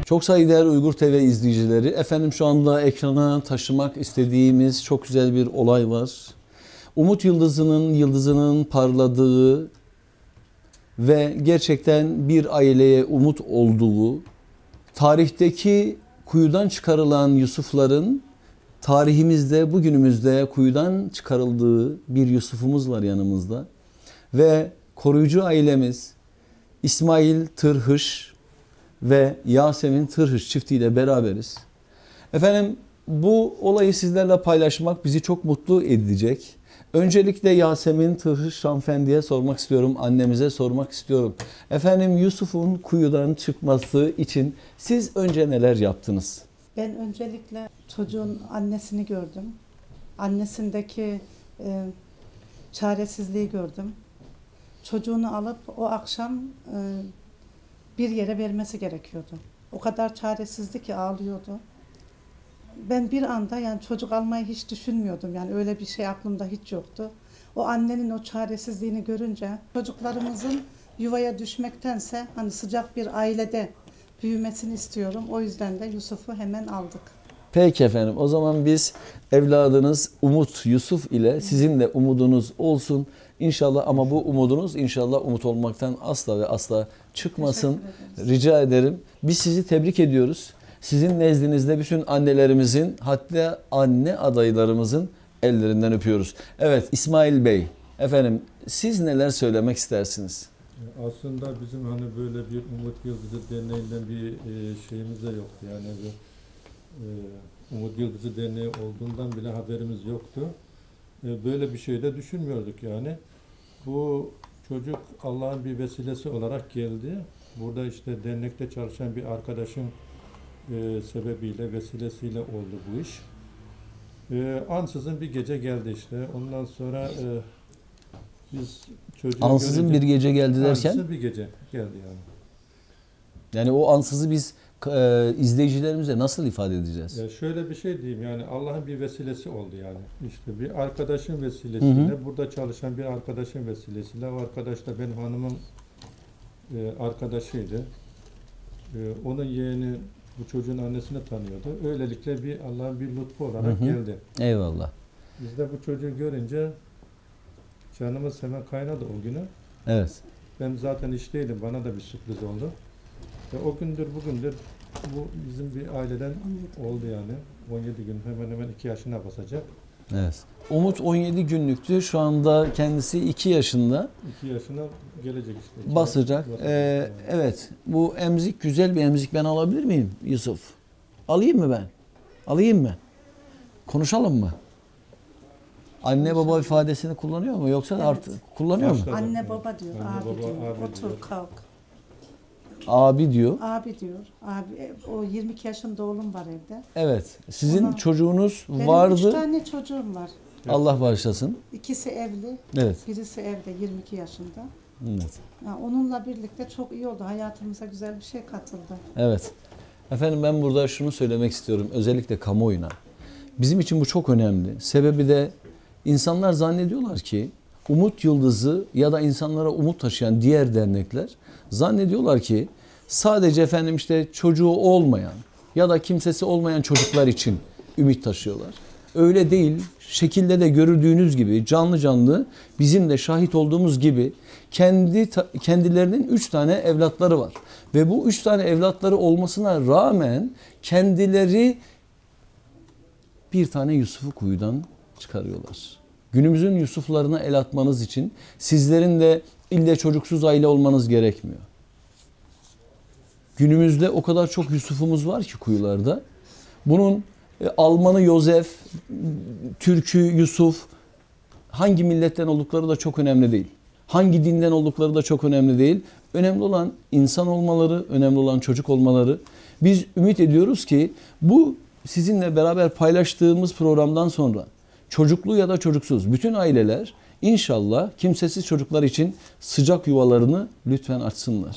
Çok saygıdeğer Uygur TV izleyicileri, efendim şu anda ekrana taşımak istediğimiz çok güzel bir olay var. Umut yıldızının parladığı ve gerçekten bir aileye umut olduğu, tarihteki kuyudan çıkarılan Yusuf'ların tarihimizde, bugünümüzde kuyudan çıkarıldığı bir Yusuf'umuz var yanımızda. Ve koruyucu ailemiz İsmail Tırhış ve Yasemin Tırhış çiftiyle beraberiz. Efendim bu olayı sizlerle paylaşmak bizi çok mutlu edecek. Öncelikle Yasemin Tırhış hanımefendiye sormak istiyorum, annemize sormak istiyorum. Efendim Yusuf'un kuyudan çıkması için siz önce neler yaptınız? Ben öncelikle çocuğun annesini gördüm. Annesindeki çaresizliği gördüm. Çocuğunu alıp o akşam bir yere vermesi gerekiyordu. O kadar çaresizdi ki ağlıyordu. Ben bir anda yani çocuk almayı hiç düşünmüyordum. Yani öyle bir şey aklımda hiç yoktu. O annenin o çaresizliğini görünce çocuklarımızın yuvaya düşmektense hani sıcak bir ailede büyümesini istiyorum. O yüzden de Yusuf'u hemen aldık. Peki efendim, o zaman biz evladınız Umut Yusuf ile sizin de umudunuz olsun inşallah, ama bu umudunuz inşallah umut olmaktan asla ve asla çıkmasın. Rica ederim. Biz sizi tebrik ediyoruz. Sizin nezdinizde bütün annelerimizin, hatta anne adaylarımızın ellerinden öpüyoruz. Evet İsmail Bey, efendim siz neler söylemek istersiniz? Aslında bizim hani böyle bir Umut Yıldızı Derneği'nden bir şeyimiz de yoktu. Yani Umut Yıldızı Derneği olduğundan bile haberimiz yoktu. Böyle bir şey de düşünmüyorduk yani. Bu çocuk Allah'ın bir vesilesi olarak geldi. Burada işte dernekte çalışan bir arkadaşın sebebiyle, vesilesiyle oldu bu iş. Ansızın bir gece geldi işte. Ondan sonra biz çocuğu ansızın bir gece geldi derken? Ansızın bir gece geldi yani. Yani o ansızı biz izleyicilerimize nasıl ifade edeceğiz? Şöyle bir şey diyeyim, yani Allah'ın bir vesilesi oldu yani. İşte bir arkadaşın vesilesiyle, burada çalışan bir arkadaşın vesilesiyle, o arkadaş da benim hanımın arkadaşıydı. Onun yeğeni bu çocuğun annesini tanıyordu. Öylelikle bir Allah'ın bir lütfu olarak geldi. Eyvallah. Biz de bu çocuğu görünce canımız hemen kaynadı o günü. Evet. Ben zaten işteydim, bana da bir sürpriz oldu. Ve o gündür bugündür bu bizim bir aileden oldu yani. 17 gün, hemen hemen 2 yaşına basacak. Evet. Umut 17 günlüktü. Şu anda kendisi 2 yaşında. 2 yaşına gelecek işte. Basacak. Evet. Bu emzik güzel bir emzik. Ben alabilir miyim Yusuf? Alayım mı ben? Alayım mı? Konuşalım mı? Anne baba ifadesini kullanıyor mu? Yoksa Evet. artık kullanıyor mu? Anne baba diyor, Anne, abi baba, diyor. abi Otur diyor. kalk. Abi diyor. Abi diyor. Abi o 22 yaşında oğlum var evde. Evet. Sizin Ona- çocuğunuz Benim vardı. 3 tane çocuğum var. Allah bağışlasın. İkisi evli. Evet. Birisi evde 22 yaşında. Evet. Yani onunla birlikte çok iyi oldu. Hayatımıza güzel bir şey katıldı. Evet. Efendim ben burada şunu söylemek istiyorum. Özellikle kamuoyuna. Bizim için bu çok önemli. Sebebi de insanlar zannediyorlar ki Umut Yıldızı ya da insanlara umut taşıyan diğer dernekler zannediyorlar ki sadece efendim işte çocuğu olmayan ya da kimsesi olmayan çocuklar için ümit taşıyorlar. Öyle değil. Şekilde de gördüğünüz gibi canlı canlı bizim de şahit olduğumuz gibi kendilerinin 3 tane evlatları var. Ve bu 3 tane evlatları olmasına rağmen kendileri bir tane Yusuf'u kuyudan çıkarıyorlar. Günümüzün Yusuf'larına el atmanız için sizlerin de ille çocuksuz aile olmanız gerekmiyor. Günümüzde o kadar çok Yusuf'umuz var ki kuyularda. Bunun Almanı Yosef, Türk'ü Yusuf, hangi milletten oldukları da çok önemli değil. Hangi dinden oldukları da çok önemli değil. Önemli olan insan olmaları, önemli olan çocuk olmaları. Biz ümit ediyoruz ki bu sizinle beraber paylaştığımız programdan sonra çocuklu ya da çocuksuz bütün aileler inşallah kimsesiz çocuklar için sıcak yuvalarını lütfen açsınlar.